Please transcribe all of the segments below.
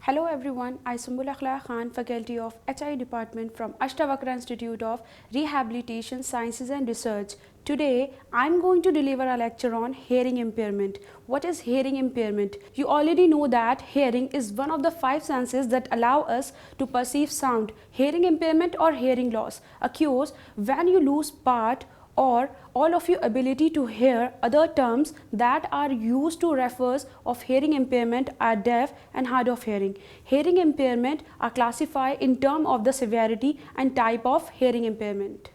Hello everyone, I am Sumbul Akhlaq Khan, Faculty of HI Department from Ashtavakra Institute of Rehabilitation Sciences and Research. Today, I am going to deliver a lecture on hearing impairment. What is hearing impairment? You already know that hearing is one of the 5 senses that allow us to perceive sound. Hearing impairment or hearing loss occurs when you lose part or all of your ability to hear. Other terms that are used to refers of hearing impairment are deaf and hard of hearing. Hearing impairment are classified in terms of the severity and type of hearing impairment.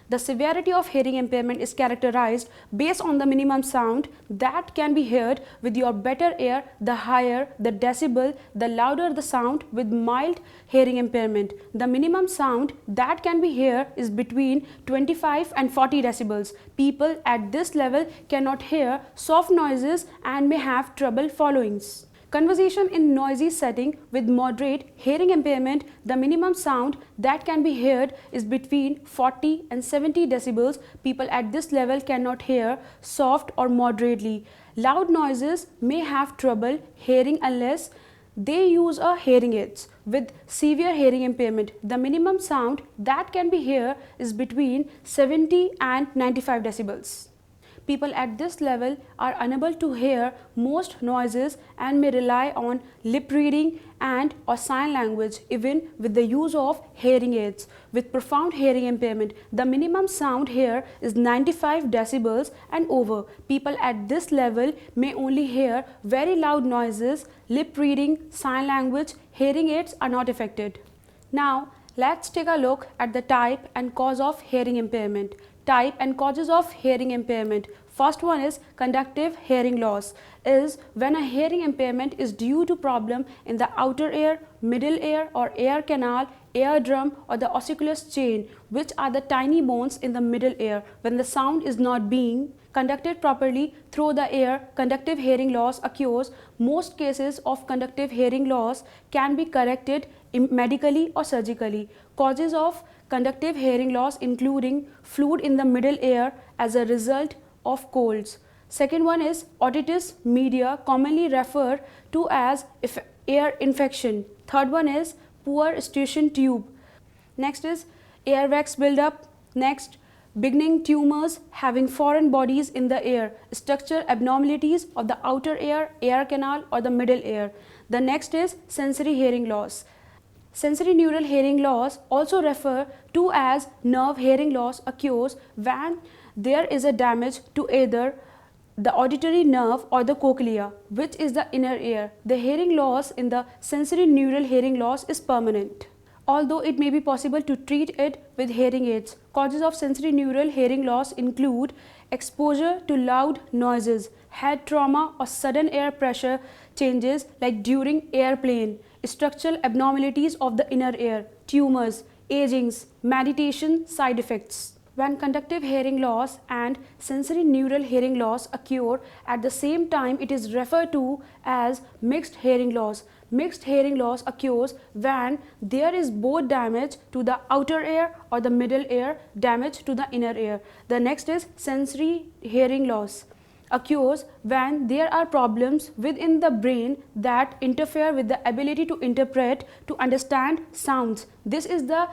The severity of hearing impairment is characterized based on the minimum sound that can be heard with your better ear. The higher the decibel, the louder the sound. With mild hearing impairment, the minimum sound that can be heard is between 25 and 40 decibels. People at this level cannot hear soft noises and may have trouble following conversation in noisy setting. With moderate hearing impairment, the minimum sound that can be heard is between 40 and 70 decibels. People at this level cannot hear soft or moderately loud noises, may have trouble hearing unless they use a hearing aids. With severe hearing impairment, the minimum sound that can be heard is between 70 and 95 decibels. People at this level are unable to hear most noises and may rely on lip reading and or sign language even with the use of hearing aids. With profound hearing impairment, the minimum sound here is 95 decibels and over. People at this level may only hear very loud noises, lip reading, sign language. Hearing aids are not affected. Now, let's take a look at the type and cause of hearing impairment. Type and causes of hearing impairment. First one is conductive hearing loss, is when a hearing impairment is due to problem in the outer ear, middle ear or ear canal, eardrum or the ossiculus chain, which are the tiny bones in the middle ear. When the sound is not being conducted properly through the ear, conductive hearing loss occurs. Most cases of conductive hearing loss can be corrected medically or surgically. Causes of conductive hearing loss including fluid in the middle ear as a result of colds. Second one is otitis media, commonly referred to as ear infection. Third one is poor eustachian tube. Next is earwax buildup. Next, beginning tumors having foreign bodies in the ear, structure abnormalities of the outer ear, ear canal or the middle ear. The next is sensory hearing loss. Sensory neural hearing loss, also referred to as nerve hearing loss, occurs when there is a damage to either the auditory nerve or the cochlea, which is the inner ear. The hearing loss in the sensory neural hearing loss is permanent, although it may be possible to treat it with hearing aids. Causes of sensory neural hearing loss include exposure to loud noises, head trauma or sudden air pressure changes like during airplane, structural abnormalities of the inner ear, tumors, agings, meditation side effects. When conductive hearing loss and sensory neural hearing loss occur at the same time, it is referred to as mixed hearing loss. Mixed hearing loss occurs when there is both damage to the outer ear or the middle ear, damage to the inner ear. The next is sensory hearing loss. Occurs when there are problems within the brain that interfere with the ability to interpret, to understand sounds. This is the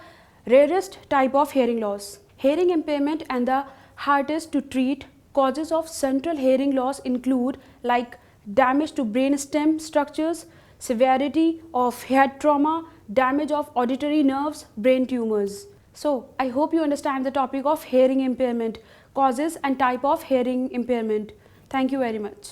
rarest type of hearing loss. Hearing impairment and the hardest to treat. Causes of central hearing loss include like damage to brainstem structures, severity of head trauma, damage of auditory nerves, brain tumors. So, I hope you understand the topic of hearing impairment, causes and type of hearing impairment. Thank you very much.